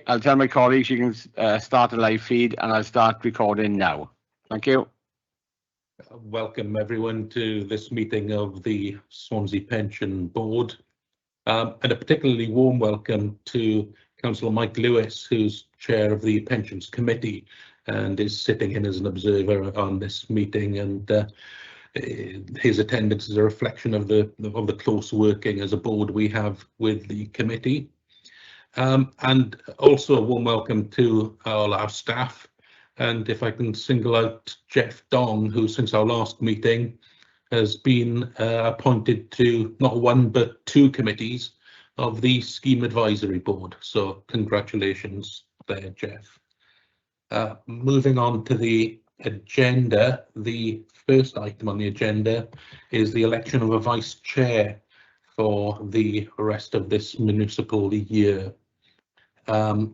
I'll tell my colleagues you can start the live feed, and I'll start recording now. Thank you. Welcome everyone to this meeting of the Swansea Pension Board, and a particularly warm welcome to Councillor Mike Lewis, who's chair of the Pensions Committee and is sitting in as an observer on this meeting, and his attendance is a reflection of the close working as a board we have with the committee. And also a warm welcome to all our staff, and if I can single out Jeff Dong, who since our last meeting has been appointed to not one but two committees of the Scheme Advisory Board. So congratulations there, Jeff. Moving on to the agenda, the first item on the agenda is the election of a vice chair for the rest of this municipal year. I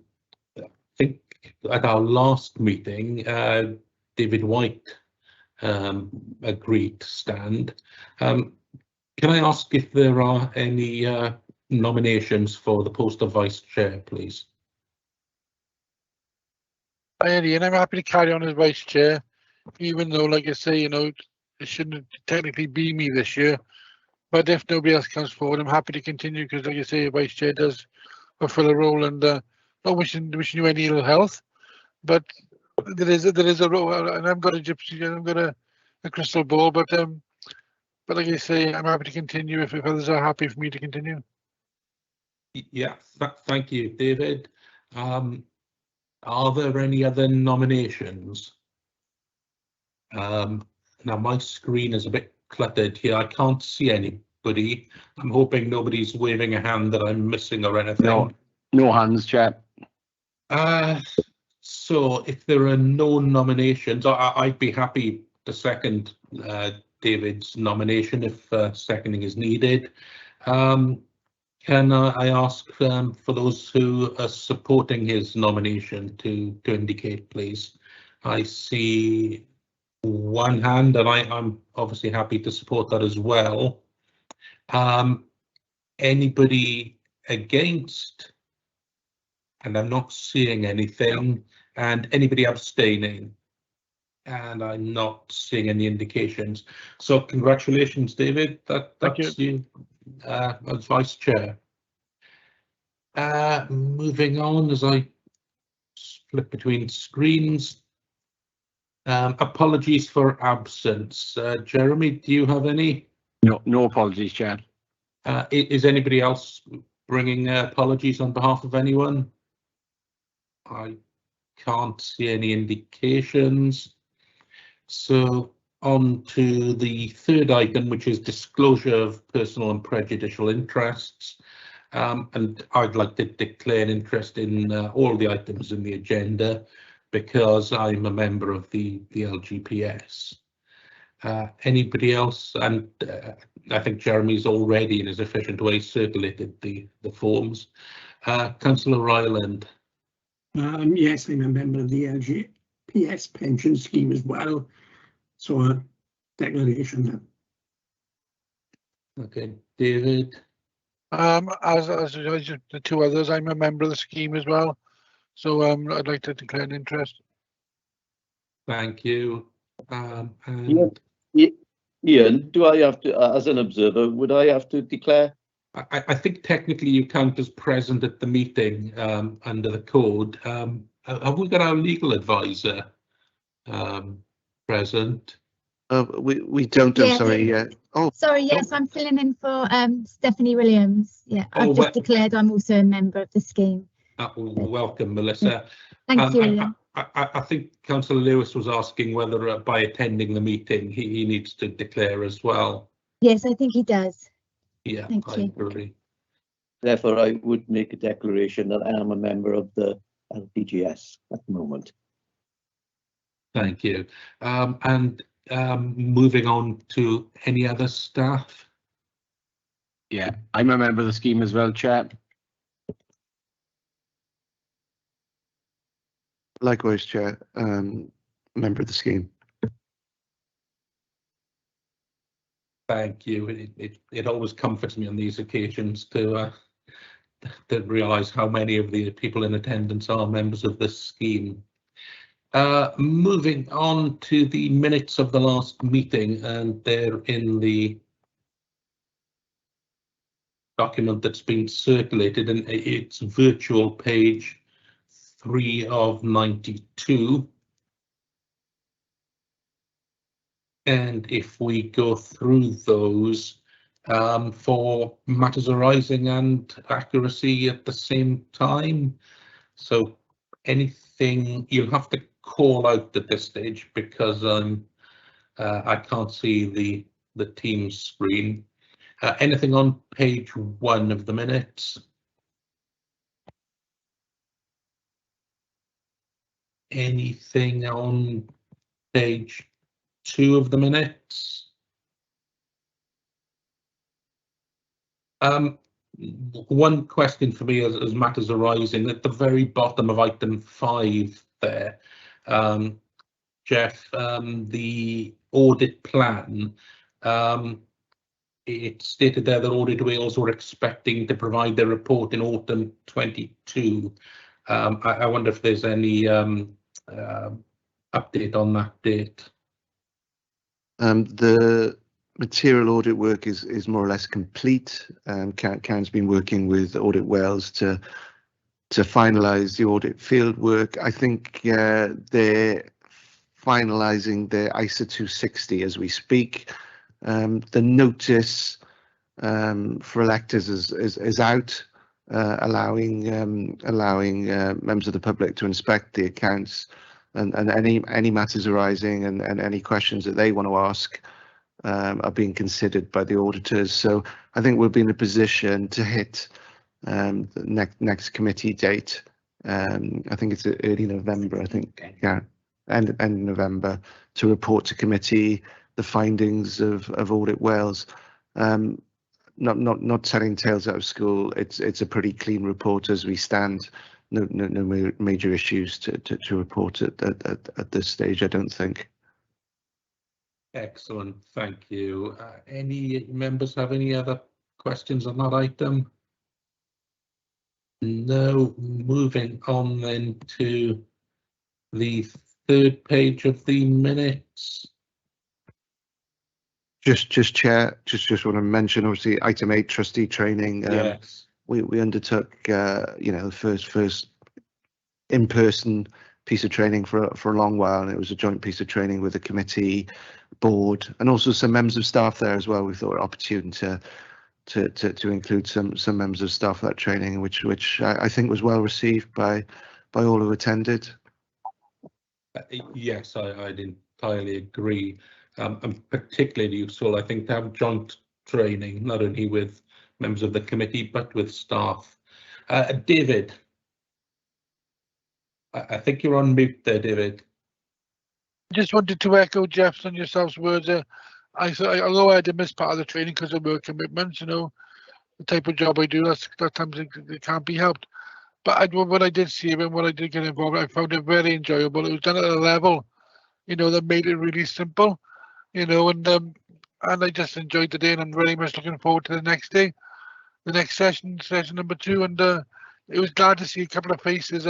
think at our last meeting, David White agreed to stand. Can I ask if there are any nominations for the post of vice chair, please? Hi, Eddie, and I'm happy to carry on as vice chair, even though, like I say, it shouldn't technically be me this year. But if nobody else comes forward, I'm happy to continue because, like I say, a vice chair does fulfill a role, and not wishing you any ill health. But there is a role, and I've got a gypsy, and I've got a crystal ball. But like I say, I'm happy to continue if others are happy for me to continue. Yeah, thank you, David. Are there any other nominations? Now my screen is a bit cluttered here. I can't see anybody. I'm hoping nobody's waving a hand that I'm missing or anything. No hands, Chair. So if there are no nominations, I'd be happy to second David's nomination if seconding is needed. Can I ask for those who are supporting his nomination to indicate, please? I see one hand, and I'm obviously happy to support that as well. Anybody against? And I'm not seeing anything. And anybody abstaining? And I'm not seeing any indications. So congratulations, David. That's you as vice chair. Moving on as I flip between screens. Apologies for absence. Jeremy, do you have any? No apologies, Chair. Is anybody else bringing apologies on behalf of anyone? I can't see any indications. So on to the third item, which is disclosure of personal and prejudicial interests. And I'd like to declare an interest in all the items in the agenda because I'm a member of the LGPS. Anybody else? And I think Jeremy's already in his efficient way circulated the forms. Councillor Ryland. Yes, I'm a member of the LGPS pension scheme as well. So a declaration then. Okay, David. As the two others, I'm a member of the scheme as well. So I'd like to declare an interest. Thank you. Ian, do I have to, as an observer, would I have to declare? I think technically you count as present at the meeting under the code. Have we got our legal advisor present? We don't. I'm sorry. Yeah. Oh, sorry. Yes, I'm filling in for Stephanie Williams. Yeah, I've just declared I'm also a member of the scheme. Welcome, Melissa. Thank you. I think Councillor Lewis was asking whether by attending the meeting he needs to declare as well. Yes, I think he does. Yeah, Thank you. agree. Therefore, I would make a declaration that I am a member of the LPGS at the moment. Thank you. And moving on to any other staff? Yeah, I'm a member of the scheme as well, Chair. Likewise, Chair. Member of the scheme. Thank you. It always comforts me on these occasions to didn't realise how many of the people in attendance are members of this scheme. Moving on to the minutes of the last meeting, and they're in the document that's been circulated, and it's virtual page 3 of 92. And if we go through those for matters arising and accuracy at the same time, so anything you'll have to call out at this stage because I can't see the team screen. Anything on page 1 of the minutes? Anything on page 2 of the minutes? One question for me as matters arising at the very bottom of item 5 there, Jeff, the audit plan. It stated there that Audit Wales were expecting to provide their report in autumn 22. I wonder if there's any update on that date. The material audit work is more or less complete. Karen's been working with Audit Wales to finalise the audit field work. I think they're finalising their ISA 260 as we speak. The notice for electors is out, allowing members of the public to inspect the accounts and any matters arising and any questions that they want to ask are being considered by the auditors. So I think we'll be in a position to hit the next committee date. I think it's early November, I think, yeah, end of November, to report to committee the findings of Audit Wales. Not telling tales out of school. It's a pretty clean report as we stand. No major issues to report at this stage, I don't think. Excellent, thank you. Any members have any other questions on that item? No. Moving on then to the 3rd page of the minutes. Just Chair, just want to mention, obviously, item 8, trustee training. Yes. We undertook, the first in-person piece of training for a long while, and it was a joint piece of training with the committee, board, and also some members of staff there as well. We thought it opportune to include some members of staff for that training, which I think was well received by all who attended. Yes, I'd entirely agree. And particularly useful, I think, to have joint training, not only with members of the committee, but with staff. David, I think you're on mute there, David. I just wanted to echo Jeff's and yourself's words. Although I had to miss part of the training because of work commitments, the type of job I do, that times it can't be helped. But what I did see and what I did get involved, I found it very enjoyable. It was done at a level, that made it really simple. And I just enjoyed the day, and I'm very much looking forward to the next day, the next session number 2. And it was glad to see a couple of faces,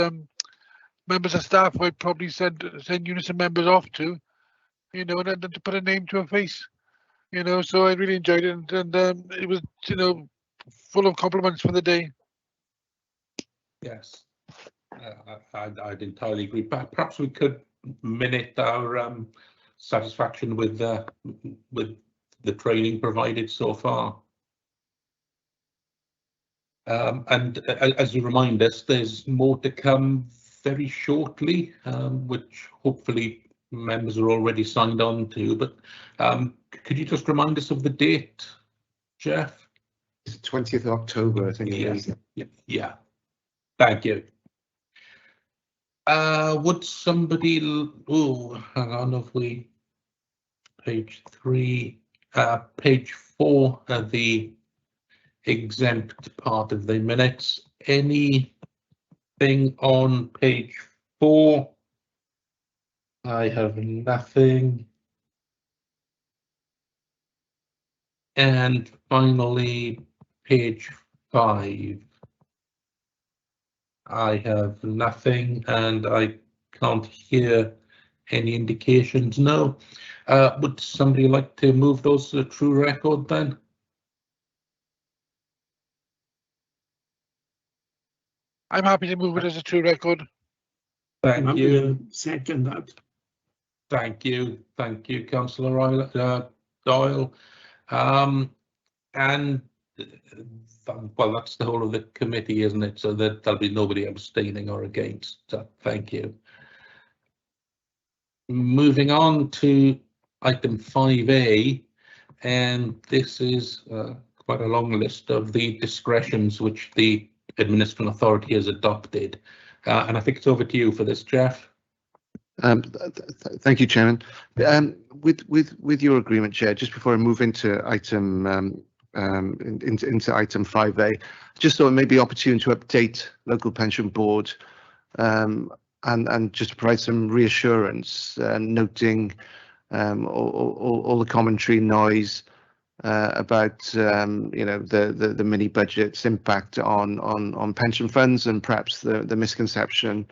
members of staff who I'd probably send Unison members off to, and then to put a name to a face, so I really enjoyed it, and it was, full of compliments for the day. Yes, I'd entirely agree. Perhaps we could minute our satisfaction with the training provided so far. And as you remind us, there's more to come very shortly, which hopefully members are already signed on to. But could you just remind us of the date, Jeff? It's 20th of October, I think. Yes. Yeah. Thank you. Would somebody? Oh, hang on. Have we? Page 3, page 4 of the exempt part of the minutes. Anything on page 4? I have nothing. And finally, page 5. I have nothing, and I can't hear any indications. No. Would somebody like to move those to the true record then? I'm happy to move it as a true record. I'm Thank happy you. to second that. Thank you. Thank you, Councillor Doyle. And well, that's the whole of the committee, isn't it? So that there'll be nobody abstaining or against. So thank you. Moving on to item 5A, and this is quite a long list of the discretions which the administering authority has adopted. And I think it's over to you for this, Jeff. Thank you, Chairman. With your agreement, Chair, just before I move into item into item 5A, just thought it may be opportune to update local pension board and just provide some reassurance, noting all the commentary noise about you know the mini budget's impact on pension funds, and perhaps the misconception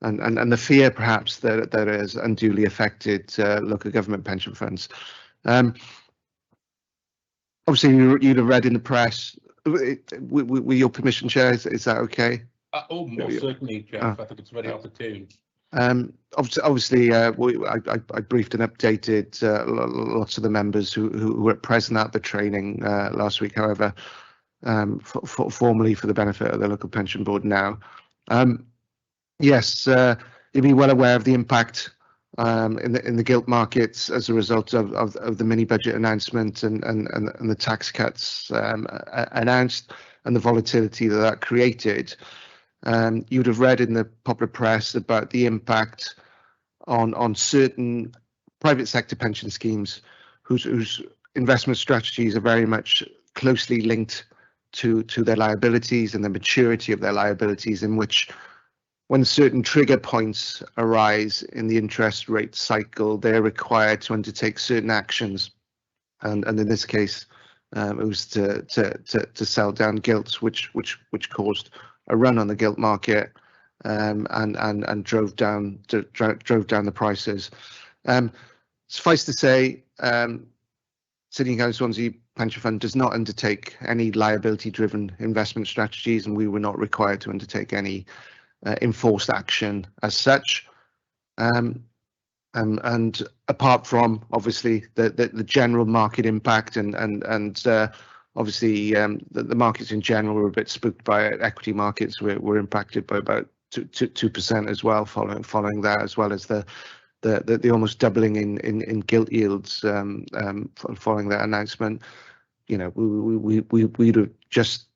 and the fear perhaps that has unduly affected local government pension funds. Obviously, you'd have read in the press. With your permission, Chair, is that okay? Oh, most certainly, Jeff. I think it's very opportune. Obviously, I briefed and updated lots of the members who were present at the training last week. However, formally for the benefit of the local pension board now. Yes, you'll be well aware of the impact in the gilt markets as a result of the mini budget announcement and the tax cuts announced, and the volatility that created. You would have read in the popular press about the impact on certain private sector pension schemes whose investment strategies are very much closely linked to their liabilities and the maturity of their liabilities, in which when certain trigger points arise in the interest rate cycle, they're required to undertake certain actions. And in this case, it was to sell down gilts, which caused a run on the gilt market and drove down the prices. Suffice to say, City and County Swansea Pension Fund does not undertake any liability-driven investment strategies, and we were not required to undertake any enforced action as such. And apart from obviously the general market impact and obviously the markets in general were a bit spooked by it. Equity markets were impacted by about 2% as well following that, as well as the almost doubling in gilt yields following that announcement. You know, we'd have just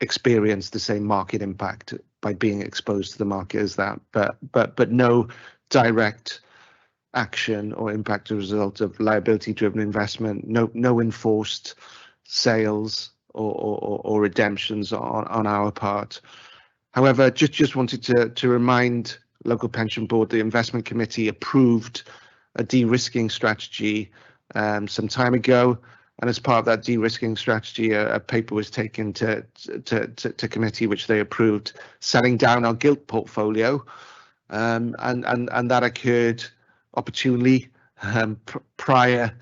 experienced the same market impact by being exposed to the market as that, but no direct action or impact as a result of liability-driven investment. No enforced sales or redemptions on our part. However, just wanted to remind local pension board, the investment committee approved a de-risking strategy some time ago, and as part of that de-risking strategy, a paper was taken to committee which they approved, selling down our gilt portfolio, and that occurred opportunely prior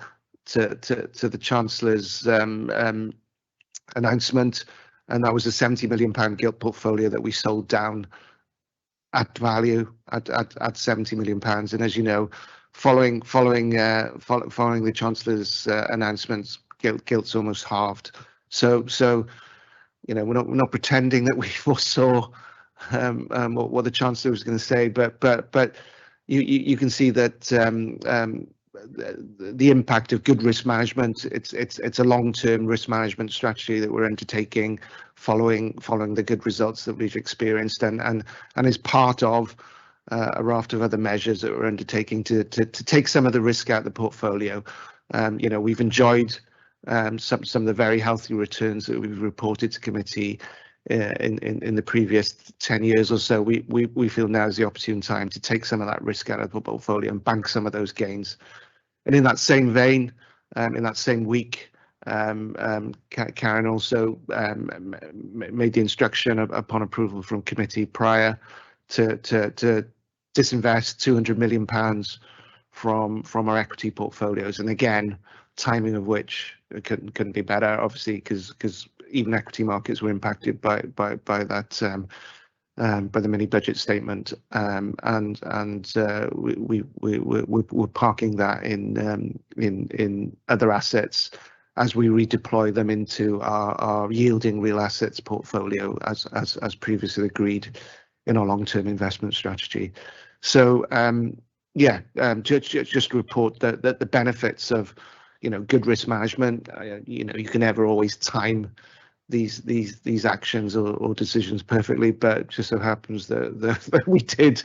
to the Chancellor's announcement, and that was a £70 million gilt portfolio that we sold down at value at £70 million. And as you know, following the Chancellor's announcements, gilt's almost halved. So you know, we're not pretending that we foresaw what the Chancellor was going to say, but you can see that the impact of good risk management. It's a long-term risk management strategy that we're undertaking following the good results that we've experienced, and is part of a raft of other measures that we're undertaking to take some of the risk out of the portfolio. You know, we've enjoyed some of the very healthy returns that we've reported to committee in the previous 10 years or so. We feel now is the opportune time to take some of that risk out of the portfolio and bank some of those gains. And in that same vein, in that same week, Karen also made the instruction upon approval from committee prior to disinvest £200 million from our equity portfolios, and again, timing of which couldn't be better, obviously, because even equity markets were impacted by that, by the mini budget statement, and we're parking that in other assets as we redeploy them into our yielding real assets portfolio, as previously agreed in our long-term investment strategy. So just to report that the benefits of good risk management, you can never always time these actions or decisions perfectly, but it just so happens that we did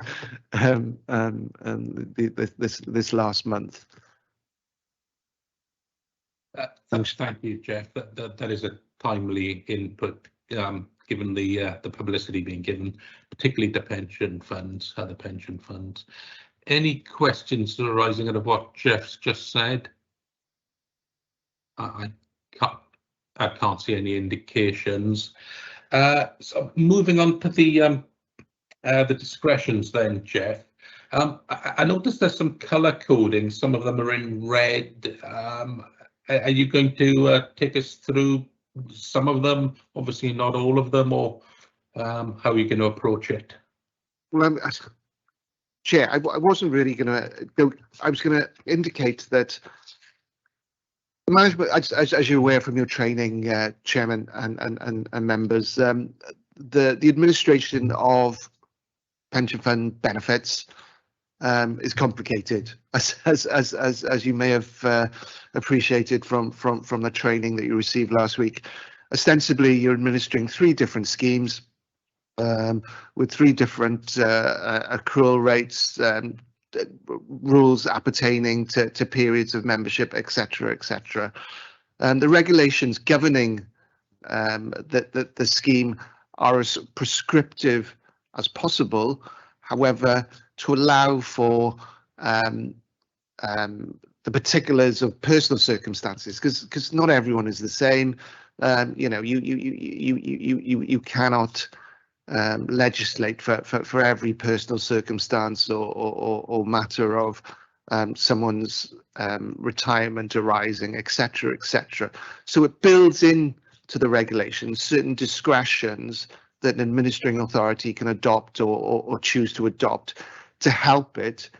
this last month. Thank you, Jeff. That is a timely input, given the publicity being given, particularly to pension funds, other pension funds. Any questions arising out of what Jeff's just said? I can't see any indications. So moving on to the discretions then, Jeff. I noticed there's some colour coding. Some of them are in red. Are you going to take us through some of them? Obviously not all of them, or how are you going to approach it? Well, Chair, I wasn't really going to go. I was going to indicate that management, as you're aware from your training, Chairman and members, the administration of pension fund benefits is complicated, as you may have appreciated from the training that you received last week. Ostensibly, you're administering 3 different schemes with 3 different accrual rates, rules appertaining to periods of membership, etc., etc. And the regulations governing the scheme are as prescriptive as possible. However, to allow for the particulars of personal circumstances, because not everyone is the same. You cannot legislate for every personal circumstance or matter of someone's retirement arising, etc., etc. So it builds into the regulations certain discretions that an administering authority can adopt or choose to adopt to help it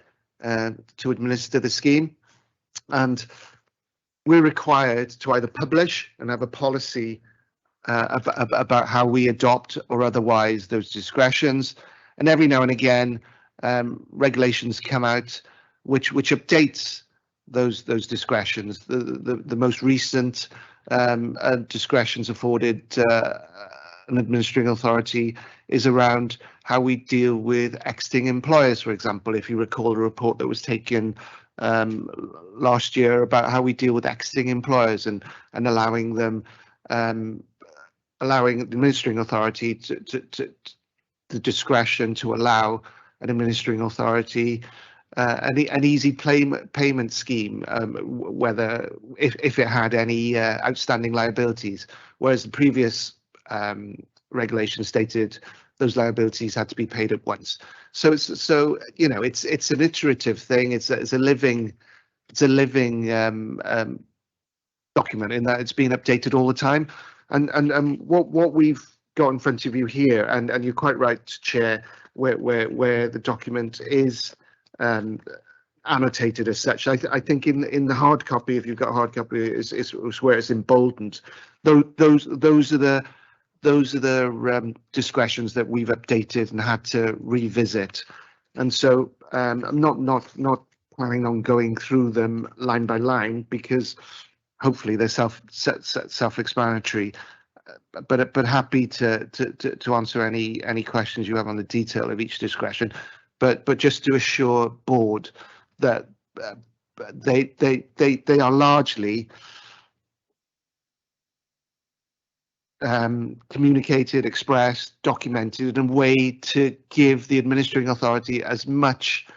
to administer the scheme. And we're required to either publish and have a policy about how we adopt or otherwise those discretions, and every now and again regulations come out which updates those discretions. The most recent discretions afforded an administering authority is around how we deal with exiting employers, for example. If you recall a report that was taken last year about how we deal with exiting employers and allowing them, allowing the administering authority to the discretion to allow an administering authority an easy payment scheme, whether if it had any outstanding liabilities, whereas the previous regulation stated those liabilities had to be paid at once. So it's it's an iterative thing. It's a living document in that it's being updated all the time. And what we've got in front of you here, and you're quite right, Chair, where the document is annotated as such. I think in the hard copy, if you've got a hard copy, is where it's emboldened. Those are the discretions that we've updated and had to revisit. And so I'm not planning on going through them line by line, because hopefully they're self-explanatory. But happy to answer any questions you have on the detail of each discretion. But just to assure board that they are largely communicated, expressed, documented in a way to give the administering authority as much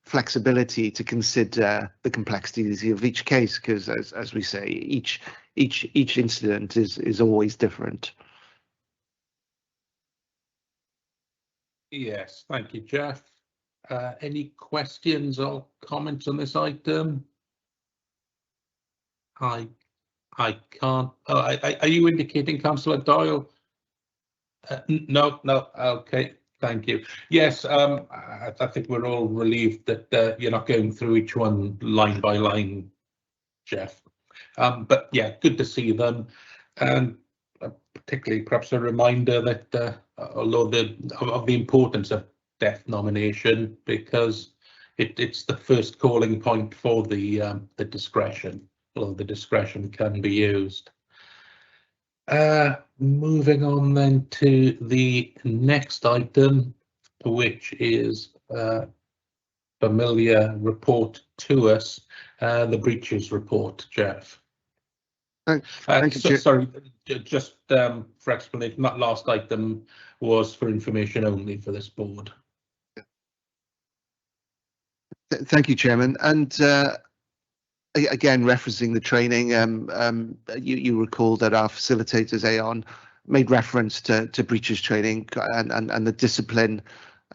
flexibility to consider the complexities of each case, because as we say, each incident is always different. Yes, thank you, Jeff. Any questions or comments on this item? I can't. Oh, are you indicating, Councillor Doyle? No. Okay, thank you. Yes, I think we're all relieved that you're not going through each one line by line, Jeff. But yeah, good to see them, and particularly perhaps a reminder that although of the importance of death nomination, because it's the first calling point for the discretion, although the discretion can be used. Moving on then to the next item, which is familiar report to us, the breaches report, Jeff. Thank you, Sorry, just for explanation, that last item was for information only for this board. Thank you, Chairman. And again, referencing the training, you recall that our facilitators, Aon, made reference to breaches training and the discipline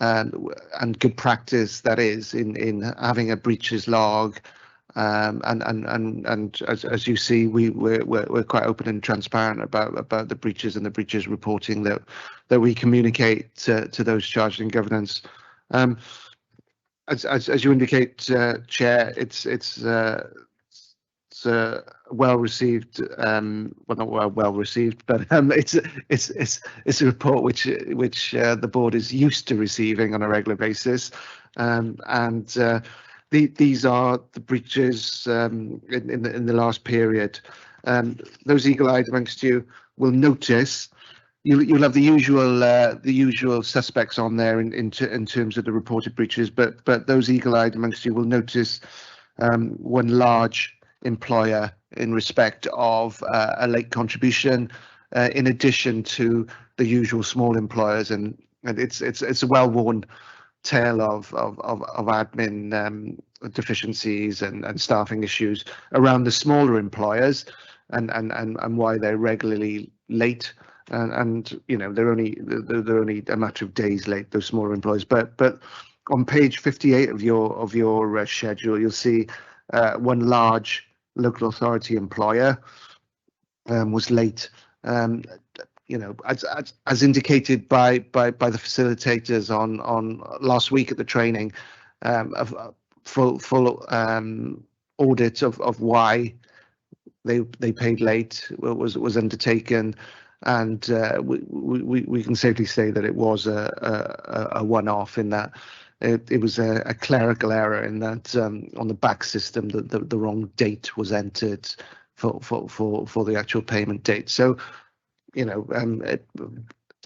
and good practice that is in having a breaches log. And as you see, we're quite open and transparent about the breaches and the breaches reporting that we communicate to those charged in governance. As you indicate, Chair, it's well received. Well, not well received, but it's a report which the board is used to receiving on a regular basis, and these are the breaches in the last period. Those eagle-eyed amongst you will notice you'll have the usual suspects on there in terms of the reported breaches, but those eagle-eyed amongst you will notice one large employer in respect of a late contribution, in addition to the usual small employers, and it's a well-worn tale of admin deficiencies and staffing issues around the smaller employers, and why they're regularly late, and you know they're only a matter of days late, those smaller employers. But on page 58 of your schedule, you'll see one large local authority employer was late. You know, as indicated by the facilitators on last week at the training, a full audit of why they paid late was undertaken, and we can safely say that it was a one-off in that it was a clerical error in that on the back system the wrong date was entered for the actual payment date. So, you know,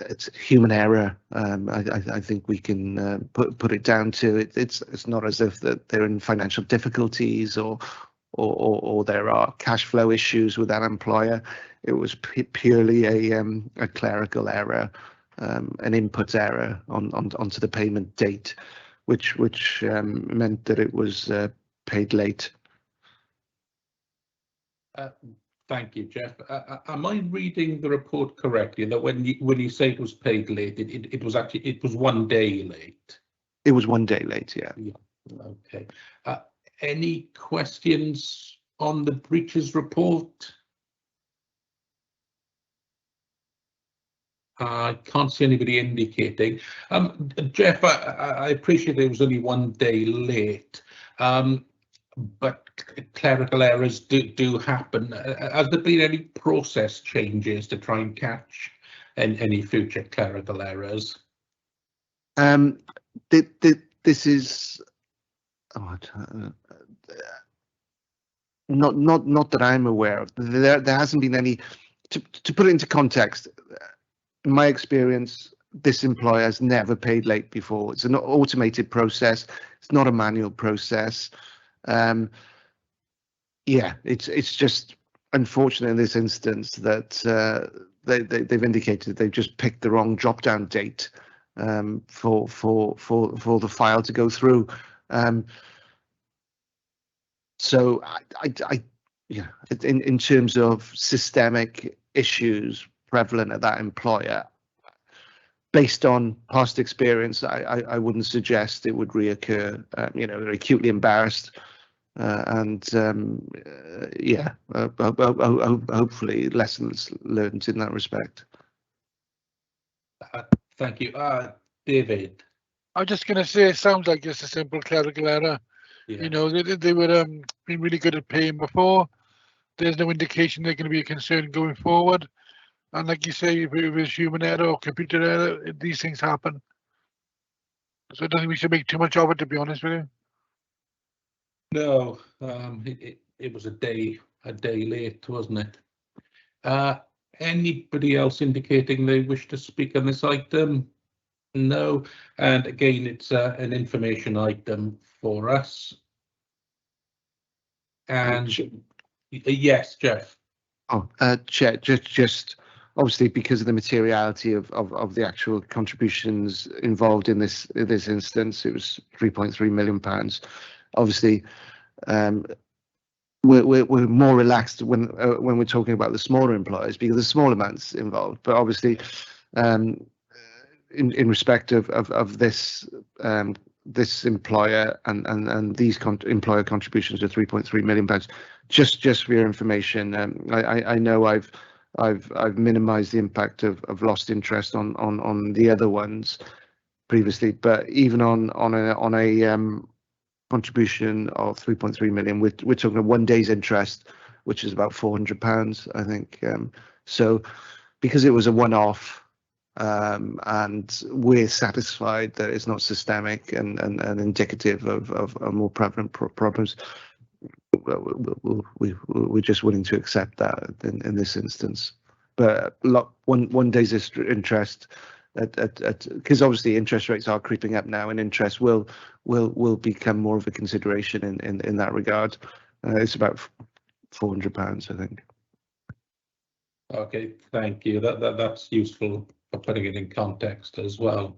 it's human error. I think we can put it down to it. It's not as if that they're in financial difficulties or there are cash flow issues with that employer. It was purely a clerical error, an input error onto the payment date, which meant that it was paid late. Thank you, Jeff. Am I reading the report correctly that when you say it was paid late, it was 1 day late? It was 1 day late, yeah. Okay. Any questions on the breaches report? I can't see anybody indicating. Jeff, I appreciate it was only 1 day late, but clerical errors do happen. Has there been any process changes to try and catch any future clerical errors? This is not that I'm aware of. There hasn't been any. To put it into context, in my experience, this employer has never paid late before. It's an automated process. It's not a manual process. Yeah, it's just unfortunate in this instance that they've indicated they've just picked the wrong drop-down date for the file to go through. So yeah, in terms of systemic issues prevalent at that employer, based on past experience, I wouldn't suggest it would reoccur. You know, they're acutely embarrassed, and yeah, hopefully lessons learned in that respect. Thank you. David. I'm just going to say it sounds like it's a simple clerical error. Yeah. You know, they were been really good at paying before. There's no indication they're going to be a concern going forward. And like you say, if it was human error or computer error, these things happen. So I don't think we should make too much of it, to be honest with you. No, it was a day late, wasn't it? Anybody else indicating they wish to speak on this item? No, and again, it's an information item for us. And yes, Jeff. Oh, Chair, just obviously because of the materiality of the actual contributions involved in this instance, it was £3.3 million. Obviously, we're more relaxed when we're talking about the smaller employers because there's small amounts involved. But obviously, in respect of this this employer and these employer contributions of £3.3 million, just for your information, I know I've minimised the impact of lost interest on the other ones previously, but even on a contribution of 3.3 million, we're talking of 1 day's interest, which is about £400, I think. So because it was a one-off, and we're satisfied that it's not systemic and indicative of more prevalent problems, we're just willing to accept that in this instance. But one day's interest, because obviously interest rates are creeping up now, and interest will become more of a consideration in that regard. It's about £400, I think. Okay, thank you. That's useful for putting it in context as well.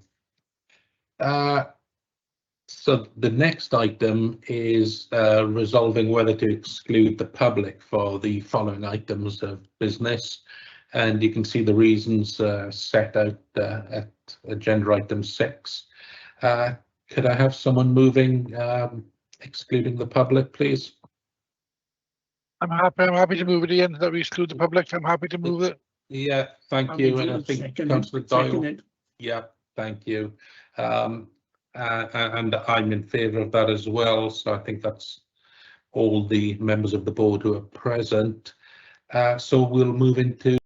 So the next item is resolving whether to exclude the public for the following items of business, and you can see the reasons set out at agenda item 6. Could I have someone moving excluding the public, please? I'm happy to move it in, that we exclude the public. I'm happy to move it. Yeah, thank you. And I think Councillor Doyle. Yeah, thank you. And I'm in favour of that as well. So I think that's all the members of the board who are present. So we'll move into